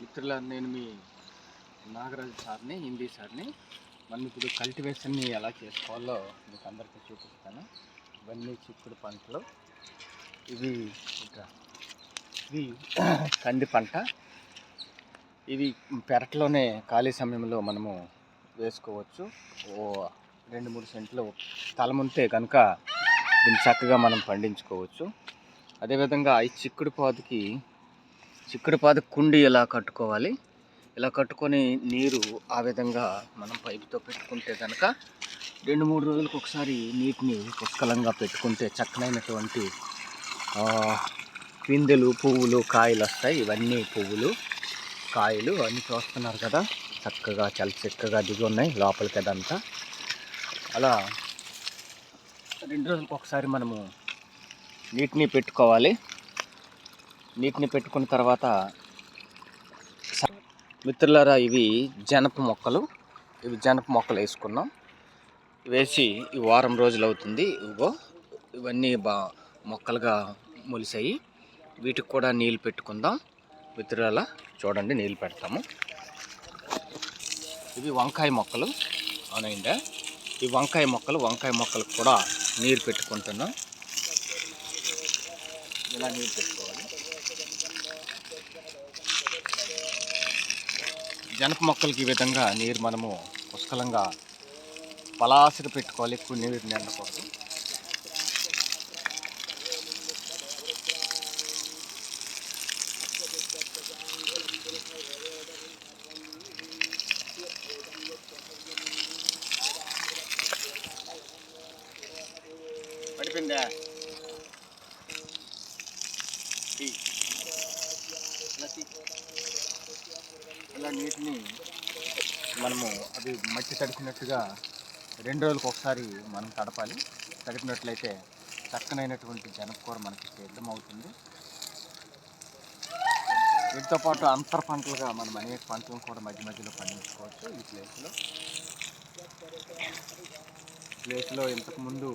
మిత్రుల నేను మీ నాగరాజు సార్ని, హిందీ సార్ని. మనం ఇప్పుడు కల్టివేషన్ని ఎలా చేసుకోవాలో మీకు అందరికీ చూపిస్తాను. ఇవన్నీ చిక్కుడు పంటలు. ఇవి కంది పంట. ఇవి పెరట్లోనే ఖాళీ సమయంలో మనము వేసుకోవచ్చు. 2-3 సెంట్లు స్థలం ఉంటే కనుక దీన్ని చక్కగా మనం పండించుకోవచ్చు. అదేవిధంగా ఈ చిక్కుడు పాదు కుండి ఇలా కట్టుకోవాలి. ఇలా కట్టుకొని నీరు ఆ విధంగా మనం పైపుతో పెట్టుకుంటే కనుక 2-3 రోజులకు ఒకసారి నీటిని పుష్కలంగా పెట్టుకుంటే చక్కనైనటువంటి పిందెలు, పువ్వులు, కాయలు వస్తాయి. ఇవన్నీ పువ్వులు, కాయలు అన్నీ చూస్తున్నారు కదా, చక్కగా చాలా చక్కగా దిగి ఉన్నాయి లోపలికి. అదంతా అలా 2 రోజులకు ఒకసారి మనము నీటిని పెట్టుకోవాలి. నీటిని పెట్టుకున్న తర్వాత మిత్రులారా, ఇవి జనప మొక్కలు. వేసుకున్నాం. వేసి ఈ వారం రోజులు అవుతుంది. ఇవన్నీ మొక్కలుగా మొలిసాయి. వీటికి కూడా నీళ్ళు పెట్టుకుందాం మిత్రులారా. చూడండి, నీళ్ళు పెడతాము. ఇవి వంకాయ మొక్కలు. అవునండి, ఈ వంకాయ మొక్కలకు కూడా నీరు పెట్టుకుంటున్నాం. ఇలా నీరు పెట్టుకోవాలి. జనప మొక్కలకి ఈ విధంగా నీరు మనము పుష్కలంగా పలాసగా పెట్టుకోవాలి. ఎక్కువ నీరు నిండకూడదు. పడిపోయిందా? ఇలా నీటిని మనము అవి మట్టి తడిపినట్టుగా 2 రోజులకు ఒకసారి మనం తడపాలి. తడిపినట్లయితే చక్కనైనటువంటి జనపకూర మనకి సిద్ధమవుతుంది. వీటితో పాటు అంతర పంటలుగా మనం అనేక పంటలను కూడా మధ్యలో పండించుకోవచ్చు. ఈ ప్లేస్లో ఇంతకుముందు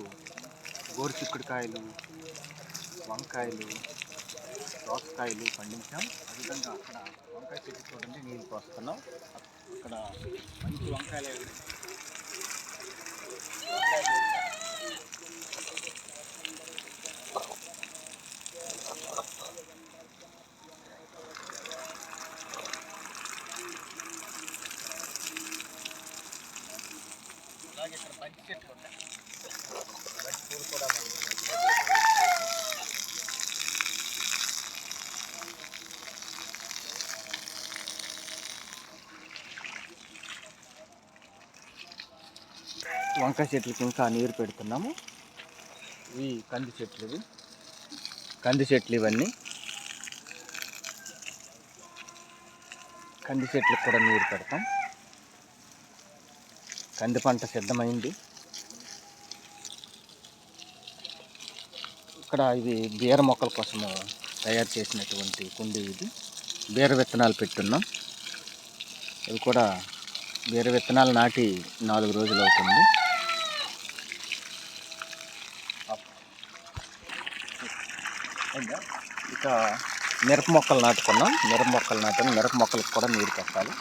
గోరు చిక్కుడుకాయలు, వంకాయలు, దోసకాయలు పండించాం. అదేవిధంగా అక్కడ వంకాయ చెట్టు చూడండి, నీళ్ళు పోస్తున్నాం. అక్కడ మంచి వంకాయలు. అలాగే ఇక్కడ బంతి చెట్లు ఉన్నాయి. బంతి పూలు కూడా వంకాయ చెట్లకి ఇంకా నీరు పెడుతున్నాము. ఇవి కంది చెట్లు. ఇవన్నీ కంది చెట్లకు కూడా నీరు పెడతాం. కంది పంట సిద్ధమైంది. ఇక్కడ ఇవి బీర మొక్కల కోసము తయారు చేసినటువంటి కుండీ. ఇది బీర విత్తనాలు పెట్టున్నాం. ఇవి కూడా బీర విత్తనాలు నాటి 4 రోజులు అవుతుంది. ఇక మిరప మొక్కలు నాటుకున్నాం. మిరప మొక్కలకు కూడా నీరు పెట్టాలి.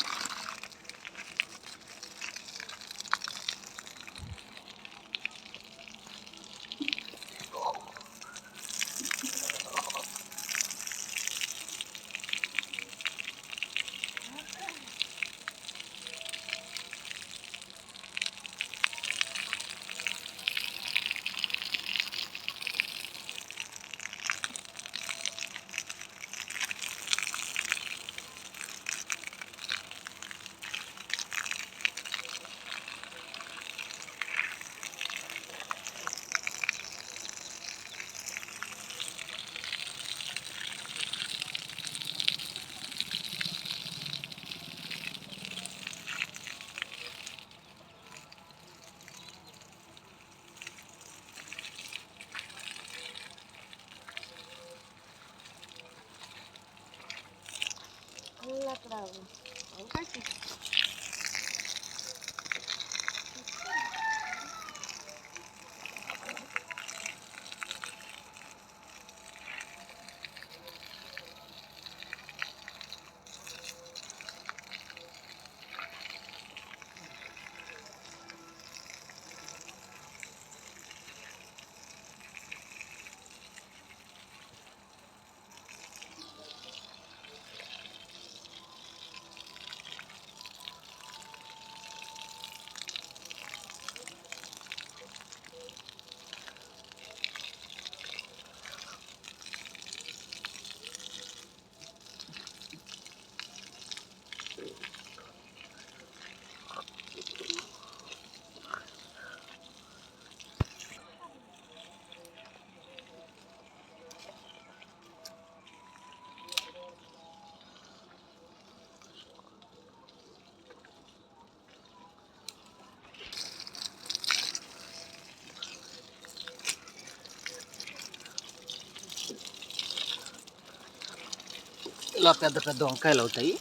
ఇలా పెద్ద పెద్ద వంకాయలు అవుతాయి.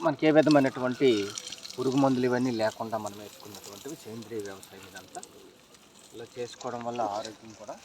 మనకి ఏ విధమైనటువంటి పురుగు మందులు ఇవన్నీ లేకుండా మనం వేసుకున్నటువంటివి సేంద్రీయ వ్యవసాయం ఇదంతా. ఇలా చేసుకోవడం వల్ల ఆరోగ్యం కూడా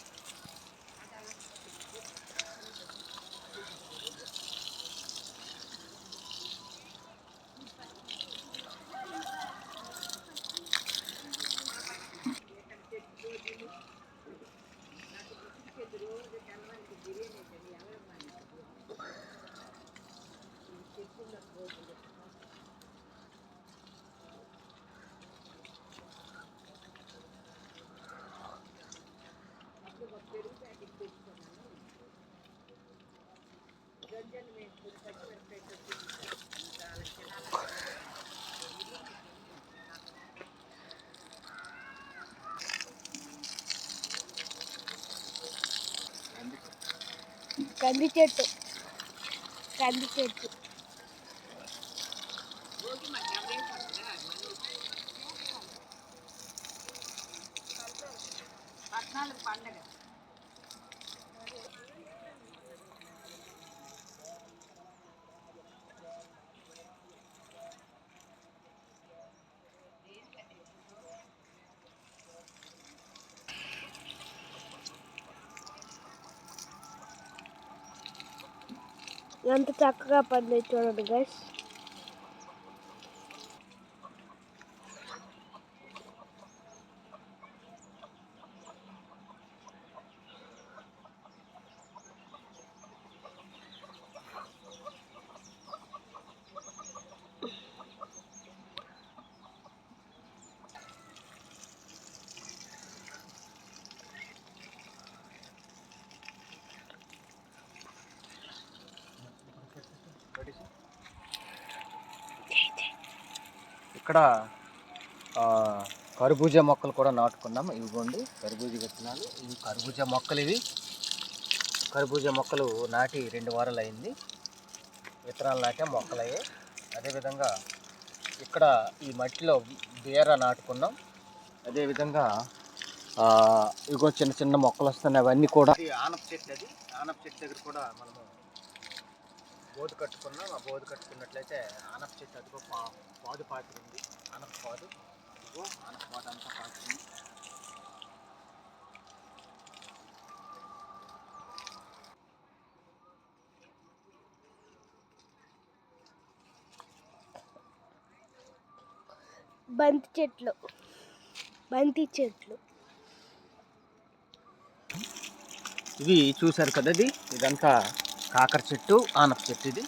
కంది చెట్టు పండగ. ఎంత చక్కగా పండి చూడండి గైస్. ఇక్కడ కర్బూజా మొక్కలు కూడా నాటుకున్నాం. ఇవిగోండి కర్బూజా విత్తనాలు. ఇవి కర్బూజా మొక్కలు. ఇవి కర్బూజా మొక్కలు నాటి 2 వారాలు అయింది. విత్తనాలు నాటే మొక్కలు అయ్యాయి. అదేవిధంగా ఇక్కడ ఈ మట్టిలో బీర నాటుకున్నాం. అదేవిధంగా ఇగో చిన్న చిన్న మొక్కలు వస్తున్నాయి. అవన్నీ కూడా ఆనప చెట్టు. అది ఆనప చెట్టు దగ్గర కూడా మనము బోధు కట్టుకున్నాం. ఆ బోధు కట్టుకున్నట్లయితే ఆనప చెట్టు అదిగో పాదు పాతి ఉంది. ఆనప పాదు, ఇదిగో ఆనప పాదు అంతా పాతుంది. బంతి చెట్లు ఇవి చూశారు కదా. ఇదంతా కాకర చెట్టు, ఆనప చెట్టు. ఇది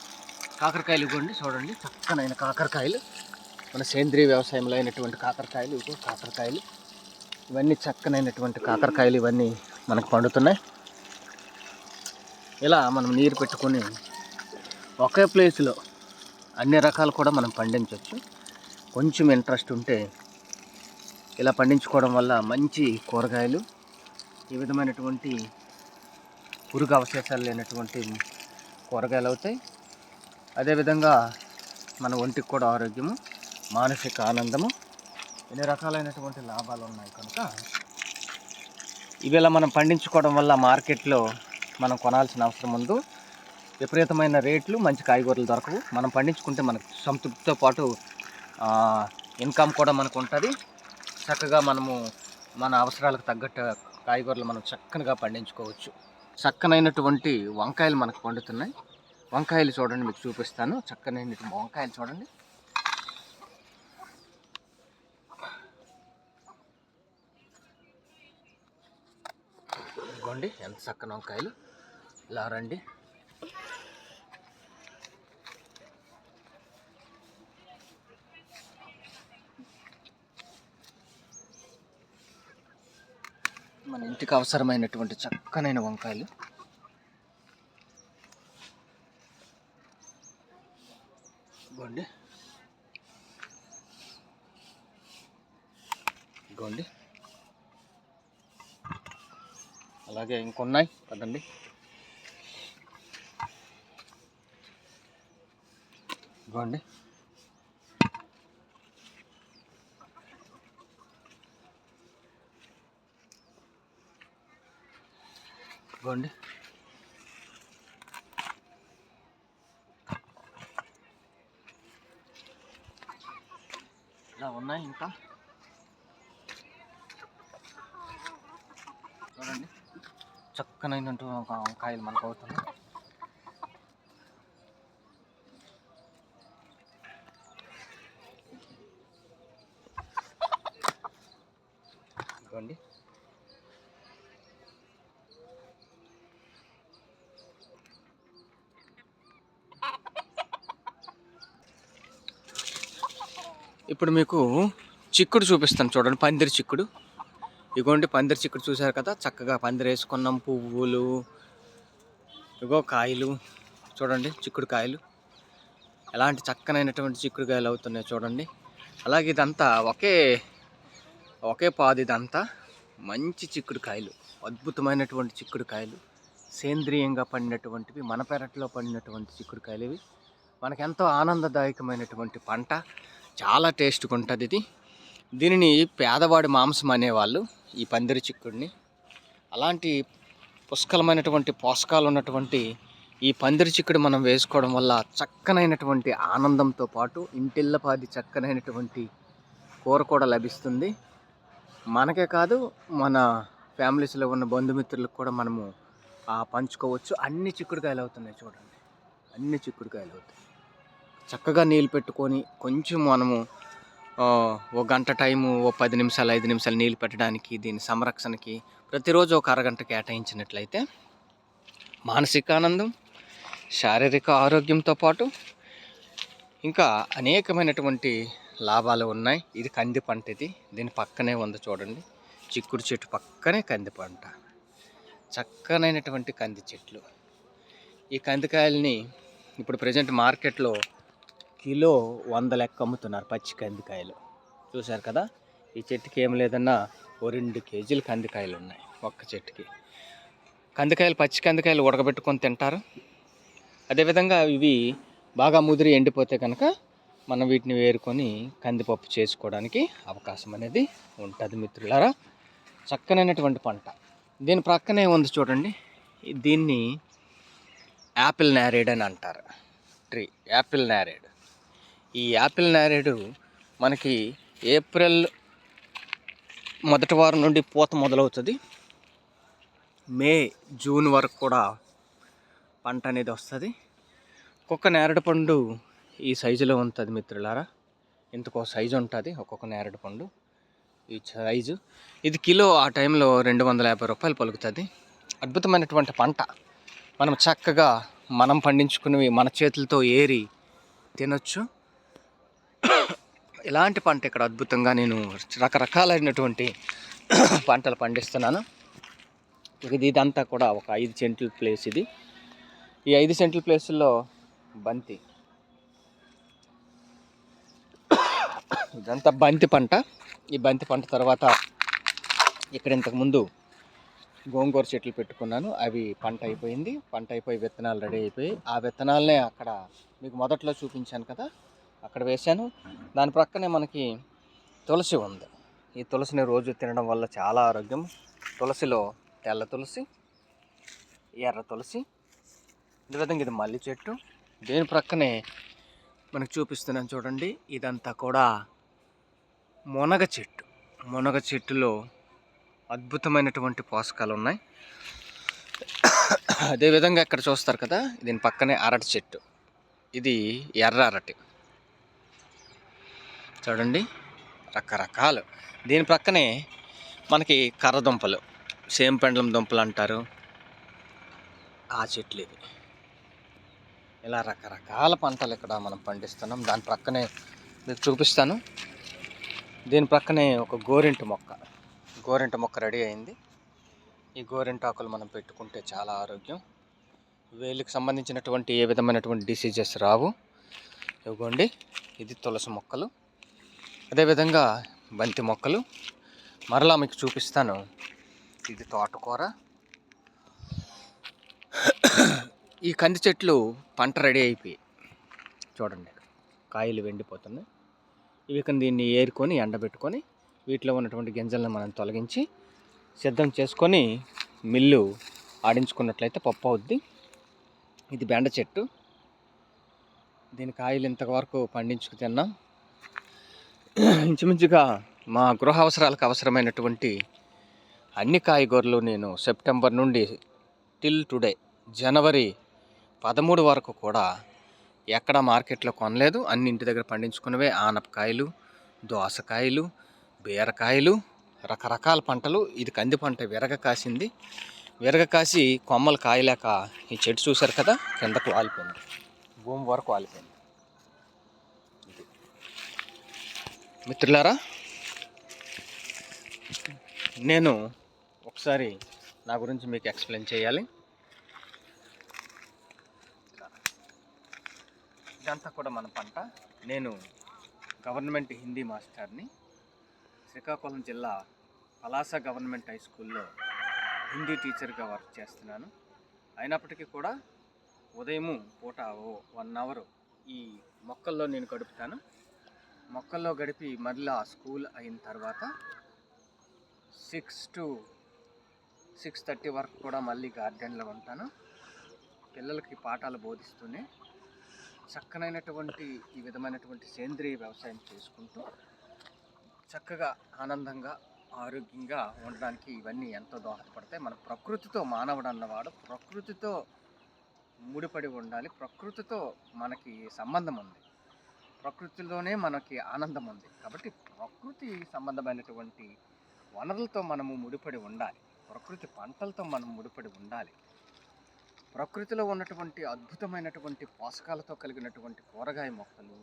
కాకరకాయలు ఇవ్వండి చూడండి, చక్కనైన కాకరకాయలు. మన సేంద్రీయ వ్యవసాయంలో అయినటువంటి కాకరకాయలు. ఇవి కాకరకాయలు. ఇవన్నీ చక్కనైనటువంటి కాకరకాయలు. ఇవన్నీ మనకు పండుతున్నాయి. ఇలా మనం నీరు పెట్టుకొని ఒకే ప్లేస్లో అన్ని రకాలు కూడా మనం పండించవచ్చు. కొంచెం ఇంట్రెస్ట్ ఉంటే ఇలా పండించుకోవడం వల్ల మంచి కూరగాయలు, ఈ విధమైనటువంటి పురుగు అవశేషాలు లేనటువంటి కూరగాయలు అవుతాయి. అదేవిధంగా మన ఒంటికి కూడా ఆరోగ్యము, మానసిక ఆనందము, ఎన్ని రకాలైనటువంటి లాభాలు ఉన్నాయి కనుక ఇవిలా మనం పండించుకోవడం వల్ల మార్కెట్లో మనం కొనాల్సిన అవసరం ఉంది. విపరీతమైన రేట్లు, మంచి కాయగూరలు దొరకవు. మనం పండించుకుంటే మనకు సంతృప్తితో పాటు ఇన్కమ్ కూడా మనకు ఉంటుంది. చక్కగా మనము మన అవసరాలకు తగ్గట్టు కాయగూరలు మనం చక్కగా పండించుకోవచ్చు. చక్కనైనటువంటి వంకాయలు మనకు పండుతున్నాయి. వంకాయలు చూడండి, మీకు చూపిస్తాను. చక్కనైనటువంటి వంకాయలు చూడండి. ఇదిగోండి ఎంత చక్కని వంకాయలు. ఇలా రండి. మన ఇంటికి అవసరమైనటువంటి చక్కనైన వంకాయలు. ఇదిగోండి, ఇదిగోండి. అలాగే ఇంకొన్నాయి కదండి. ఇదిగోండి, ఇదిగోండి. ఇలా ఉన్నాయి. ఇంకా చూడండి చక్కనైనట్టు కాయలు మనకు అవుతున్నాయి. ఇదిగోండి ఇప్పుడు మీకు చిక్కుడు చూపిస్తాను చూడండి, పందిరి చిక్కుడు. ఇగోండి పందిరి చిక్కుడు చూసారు కదా, చక్కగా పందిరి వేసుకున్నాం. పువ్వులు, ఇగో కాయలు చూడండి, చిక్కుడు కాయలు ఎలాంటి చక్కనైనటువంటి చిక్కుడు కాయలు అవుతున్నాయి చూడండి. అలాగే ఇదంతా ఒకే పాదు, ఇదంతా మంచి చిక్కుడు కాయలు, అద్భుతమైనటువంటి చిక్కుడు కాయలు, సేంద్రియంగా పండినటువంటివి, మన పెరట్లో పండినటువంటి చిక్కుడు కాయలు. ఇవి మనకెంతో ఆనందదాయకమైనటువంటి పంట, చాలా టేస్ట్గా ఉంటుంది ఇది. దీనిని పేదవాడి మాంసం అనేవాళ్ళు ఈ పందిరి చిక్కుడిని. అలాంటి పుష్కలమైనటువంటి పోషకాలు ఉన్నటువంటి ఈ పందిరి చిక్కుడు మనం వేసుకోవడం వల్ల చక్కనైనటువంటి ఆనందంతో పాటు ఇంటిల్లపాది చక్కనైనటువంటి కూర కూడా లభిస్తుంది. మనకే కాదు, మన ఫ్యామిలీస్లో ఉన్న బంధుమిత్రులకు కూడా మనము పంచుకోవచ్చు. అన్ని చిక్కుడుకాయలు అవుతున్నాయి చూడండి, అన్ని చిక్కుడుకాయలు అవుతాయి. చక్కగా నీళ్ళు పెట్టుకొని కొంచెం మనము ఒక గంట టైము, ఓ 10 నిమిషాలు 5 నిమిషాలు నీళ్ళు పెట్టడానికి, దీని సంరక్షణకి ప్రతిరోజు ఒక అరగంట కేటాయించినట్లయితే మానసిక ఆనందం, శారీరక ఆరోగ్యంతో పాటు ఇంకా అనేకమైనటువంటి లాభాలు ఉన్నాయి. ఇది కంది పంట, ఇది దీని పక్కనే ఉంది చూడండి, చిక్కుడు చెట్టు పక్కనే కంది పంట, చక్కనైనటువంటి కంది చెట్లు. ఈ కందికాయలని ఇప్పుడు ప్రజెంట్ మార్కెట్లో కిలో 100 లెక్క అమ్ముతున్నారు, పచ్చి కందికాయలు. చూశారు కదా, ఈ చెట్టుకి ఏం లేదన్నా ఓ 2 కేజీలు కందికాయలు ఉన్నాయి ఒక్క చెట్టుకి. కందికాయలు, పచ్చి కందికాయలు ఉడకబెట్టుకొని తింటారు. అదేవిధంగా ఇవి బాగా ముదిరి ఎండిపోతే కనుక మనం వీటిని వేరుకొని కందిపప్పు చేసుకోవడానికి అవకాశం అనేది ఉంటుంది మిత్రులారా. చక్కనైనటువంటి పంట. దీని ప్రక్కనే ఉంది చూడండి, దీన్ని యాపిల్ నేరేడ్ అని అంటారు. ట్రీ యాపిల్ నేరేడ్. ఈ యాపిల్ నేరేడు మనకి ఏప్రిల్ మొదటి వారం నుండి పూత మొదలవుతుంది. మే, జూన్ వరకు కూడా పంట అనేది వస్తుంది. ఒక్కొక్క నేరేడు పండు ఈ సైజులో ఉంటుంది మిత్రులారా. ఇంతకో సైజు ఉంటుంది ఒక్కొక్క నేరేడు పండు, ఈ సైజు. ఇది కిలో ఆ టైంలో 250 రూపాయలు పలుకుతుంది. అద్భుతమైనటువంటి పంట. మనం చక్కగా మనం పండించుకునేవి మన చేతులతో ఏరి తినొచ్చు. ఇలాంటి పంట ఇక్కడ అద్భుతంగా నేను రకరకాలైనటువంటి పంటలు పండిస్తున్నాను. ఇదంతా కూడా ఒక 5 సెంట్ల ప్లేస్ ఇది. ఈ 5 సెంట్ల ప్లేసుల్లో బంతి, ఇదంతా బంతి పంట. ఈ బంతి పంట తర్వాత ఇక్కడ ఇంతకుముందు గోంగూర చెట్లు పెట్టుకున్నాను, అవి పంట అయిపోయింది. పంట అయిపోయి విత్తనాలు రెడీ అయిపోయి, ఆ విత్తనాలనే అక్కడ మీకు మొదట్లో చూపించాను కదా, అక్కడ వేశాను. దాని ప్రక్కనే మనకి తులసి ఉంది. ఈ తులసిని రోజు తినడం వల్ల చాలా ఆరోగ్యం. తులసిలో తెల్ల తులసి, ఎర్ర తులసి, అదేవిధంగా ఇది మల్లి చెట్టు. దీని ప్రక్కనే మనకు చూపిస్తున్నాను చూడండి, ఇదంతా కూడా మునగ చెట్టు. మునగ చెట్టులో అద్భుతమైనటువంటి పోషకాలు ఉన్నాయి. అదేవిధంగా ఇక్కడ చూస్తారు కదా, దీని పక్కనే అరటి చెట్టు. ఇది ఎర్ర అరటి చూడండి, రకరకాలు. దీని ప్రక్కనే మనకి కర్రదుంపలు, సేంపెండలం దుంపలు అంటారు, ఆ చెట్లు ఇవి. ఇలా రకరకాల పంటలు ఇక్కడ మనం పండిస్తున్నాం. దాని ప్రక్కనే మీకు చూపిస్తాను. దీని ప్రక్కనే ఒక గోరింట మొక్క రెడీ అయింది. ఈ గోరింటాకులు మనం పెట్టుకుంటే చాలా ఆరోగ్యం. వేలికి సంబంధించినటువంటి ఏ విధమైనటువంటి డిసీజెస్ రావు. ఇవ్వండి, ఇది తులసి మొక్కలు, అదేవిధంగా బంతి మొక్కలు. మరలా మీకు చూపిస్తాను, ఇది తోటకూర. ఈ కంది చెట్లు పంట రెడీ అయిపోయి చూడండి, కాయలు వెండిపోతున్నాయి. ఇవి కానీ దీన్ని ఏరుకొని ఎండబెట్టుకొని వీటిలో ఉన్నటువంటి గింజలను మనం తొలగించి సిద్ధం చేసుకొని మిల్లు ఆడించుకున్నట్లయితే పప్పు అవుద్ది. ఇది బెండ చెట్టు. దీని కాయలు ఇంతవరకు పండించుకు తిన్నాం. ఇంచుమించుగా మా గృహ అవసరాలకు అవసరమైనటువంటి అన్ని కాయగూరలు నేను సెప్టెంబర్ నుండి టిల్ టుడే జనవరి 13 వరకు కూడా ఎక్కడ మార్కెట్లో కొనలేదు. అన్ని ఇంటి దగ్గర పండించుకున్నవే. ఆనపకాయలు, దోసకాయలు, బీరకాయలు, రకరకాల పంటలు. ఇది కంది పంట విరగ కాసింది. విరగ కాసి కొమ్మలు కాయలేక ఈ చెట్టు చూశారు కదా, కిందకు వాలిపోయింది, భూమి వరకు వాలిపోయింది. మిత్రులారా, నేను ఒకసారి నా గురించి మీకు ఎక్స్ప్లెయిన్ చేయాలి. ఇదంతా కూడా మన పంట. నేను గవర్నమెంట్ హిందీ మాస్టర్ని. శ్రీకాకుళం జిల్లా పలాస గవర్నమెంట్ హై స్కూల్లో హిందీ టీచర్గా వర్క్ చేస్తున్నాను. అయినప్పటికీ కూడా ఉదయము పూట 1 అవర్ ఈ మొక్కల్లో నేను గడుపుతాను. మొక్కల్లో గడిపి మళ్ళీ స్కూల్ అయిన తర్వాత 6 to 6:30 వరకు కూడా మళ్ళీ గార్డెన్లో ఉంటాను. పిల్లలకి పాఠాలు బోధిస్తూనే చక్కనైనటువంటి ఈ విధమైనటువంటి సేంద్రియ వ్యవసాయం చేసుకుంటూ చక్కగా ఆనందంగా ఆరోగ్యంగా ఉండడానికి ఇవన్నీ ఎంతో దోహదపడతాయి. మన ప్రకృతితో మానవుడు అన్నవాడు ప్రకృతితో ముడిపడి ఉండాలి. ప్రకృతితో మనకి సంబంధం ఉంది. ప్రకృతిలోనే మనకి ఆనందం ఉంది. కాబట్టి ప్రకృతి సంబంధమైనటువంటి వనరులతో మనము ముడిపడి ఉండాలి. ప్రకృతి పంటలతో మనం ముడిపడి ఉండాలి. ప్రకృతిలో ఉన్నటువంటి అద్భుతమైనటువంటి పోషకాలతో కలిగినటువంటి కూరగాయ మొక్కలు,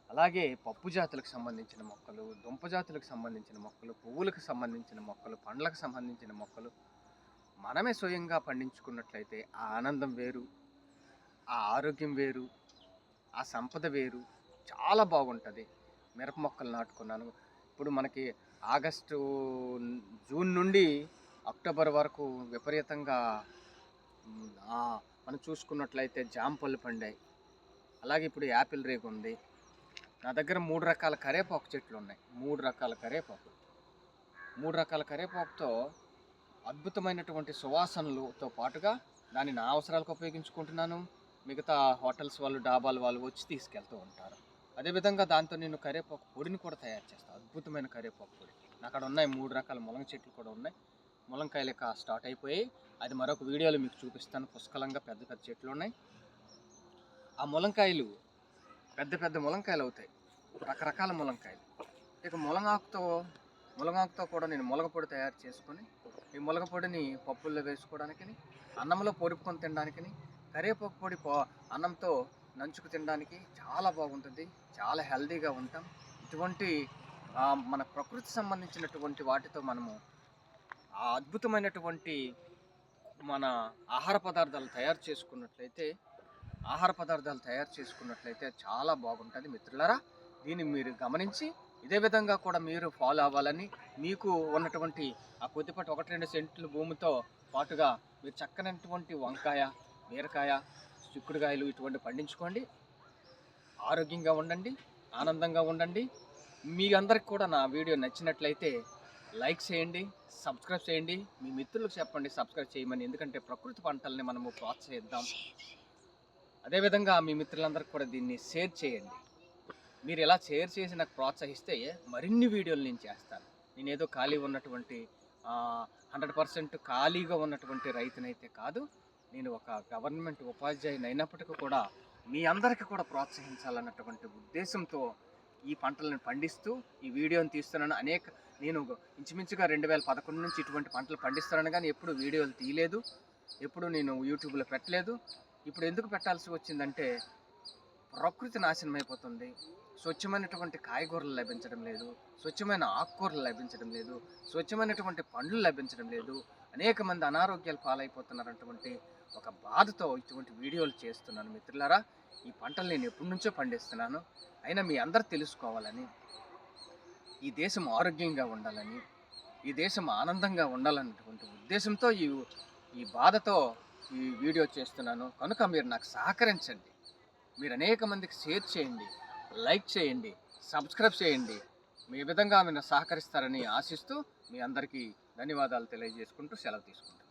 అలాగే పప్పు జాతులకు సంబంధించిన మొక్కలు, దుంప జాతులకు సంబంధించిన మొక్కలు, పువ్వులకు సంబంధించిన మొక్కలు, పండ్లకు సంబంధించిన మొక్కలు మనమే స్వయంగా పండించుకున్నట్లయితే ఆ ఆనందం వేరు, ఆ ఆరోగ్యం వేరు, ఆ సంపద వేరు, చాలా బాగుంటుంది. మిరప మొక్కలు నాటుకున్నాను. ఇప్పుడు మనకి జూన్ నుండి అక్టోబర్ వరకు విపరీతంగా మనం చూసుకున్నట్లయితే జామ పళ్ళు పండాయి. అలాగే ఇప్పుడు యాపిల్ రేగు ఉంది. నా దగ్గర 3 రకాల కరేపాకు చెట్లు ఉన్నాయి. 3 రకాల కరేపాకు. 3 రకాల కరేపాకుతో అద్భుతమైనటువంటి సువాసనలతో పాటుగా దాన్ని నా అవసరాలకు ఉపయోగించుకుంటున్నాను. మిగతా హోటల్స్ వాళ్ళు, డాబాల వాళ్ళు వచ్చి తీసుకెళ్తూ ఉంటారు. అదేవిధంగా దాంతో నేను కరేపాకు పొడిని కూడా తయారు చేస్తాను. అద్భుతమైన కరేపాకు పొడి. అక్కడ ఉన్నాయి 3 రకాల ములంగ చెట్లు కూడా ఉన్నాయి. ములంకాయలు లెక్క స్టార్ట్ అయిపోయాయి. అది మరొక వీడియోలో మీకు చూపిస్తాను. పుష్కలంగా పెద్ద పెద్ద చెట్లు ఉన్నాయి. ఆ ములంకాయలు పెద్ద పెద్ద ములంకాయలు అవుతాయి. రకరకాల ములంకాయలు. ఇక ములంగాకుతో కూడా నేను ములగ పొడి తయారు చేసుకొని ఈ ములగ పొడిని పప్పుల్లో వేసుకోవడానికి, అన్నంలో పొడుపుకొని తినడానికి, కరివేపాకు పొడి అన్నంతో నంచుకు తినడానికి చాలా బాగుంటుంది. చాలా హెల్తీగా ఉంటాం. ఇటువంటి మన ప్రకృతి సంబంధించినటువంటి వాటితో మనము ఆ అద్భుతమైనటువంటి మన ఆహార పదార్థాలు తయారు చేసుకున్నట్లయితే చాలా బాగుంటుంది. మిత్రులారా, దీన్ని మీరు గమనించి ఇదే విధంగా కూడా మీరు ఫాలో అవ్వాలని, మీకు ఉన్నటువంటి ఆ కొద్దిపాటి 1-2 సెంట్లు భూమితో పాటుగా మీరు చక్కనటువంటి వంకాయ, బీరకాయ, చిక్కుడుకాయలు ఇటువంటి పండించుకోండి. ఆరోగ్యంగా ఉండండి, ఆనందంగా ఉండండి. మీ అందరికి కూడా నా వీడియో నచ్చినట్లయితే లైక్ చేయండి, సబ్స్క్రైబ్ చేయండి. మీ మిత్రులకు చెప్పండి సబ్స్క్రైబ్ చేయమని. ఎందుకంటే ప్రకృతి పంటల్ని మనము ప్రోత్సహిద్దాం. అదేవిధంగా మీ మిత్రులందరికీ కూడా దీన్ని షేర్ చేయండి. మీరు ఇలా షేర్ చేసి నాకు ప్రోత్సహిస్తే మరిన్ని వీడియోలు నేను చేస్తాను. నేనేదో ఖాళీ ఉన్నటువంటి 100% ఖాళీగా ఉన్నటువంటి రైతునైతే కాదు. నేను ఒక గవర్నమెంట్ ఉపాధ్యాయుని అయినప్పటికీ కూడా మీ అందరికీ కూడా ప్రోత్సహించాలన్నటువంటి ఉద్దేశంతో ఈ పంటలను పండిస్తూ ఈ వీడియోని తీస్తున్నాను. నేను ఇంచుమించుగా 2011 నుంచి ఇటువంటి పంటలు పండిస్తున్నాను, కానీ ఎప్పుడు వీడియోలు తీయలేదు, ఎప్పుడు నేను యూట్యూబ్లో పెట్టలేదు. ఇప్పుడు ఎందుకు పెట్టాల్సి వచ్చిందంటే ప్రకృతి నాశనం అయిపోతుంది. స్వచ్ఛమైనటువంటి కాయగూరలు లభించడం లేదు, స్వచ్ఛమైన ఆకుకూరలు లభించడం లేదు, స్వచ్ఛమైనటువంటి పండ్లు లభించడం లేదు. అనేక మంది అనారోగ్యాలు పాలైపోతున్నటువంటి ఒక బాధతో ఇటువంటి వీడియోలు చేస్తున్నాను. మిత్రులారా, ఈ పంటలు నేను ఎప్పటి నుంచో పండిస్తున్నాను. అయినా మీ అందరూ తెలుసుకోవాలని, ఈ దేశం ఆరోగ్యంగా ఉండాలని, ఈ దేశం ఆనందంగా ఉండాలన్నటువంటి ఉద్దేశంతో ఈ బాధతో ఈ వీడియో చేస్తున్నాను. కనుక మీరు నాకు సహకరించండి. మీరు అనేక మందికి షేర్ చేయండి, లైక్ చేయండి, సబ్స్క్రైబ్ చేయండి. మీ విధంగా మీరు సహకరిస్తారని ఆశిస్తూ మీ అందరికీ ధన్యవాదాలు తెలియజేసుకుంటూ సెలవు తీసుకుంటాను.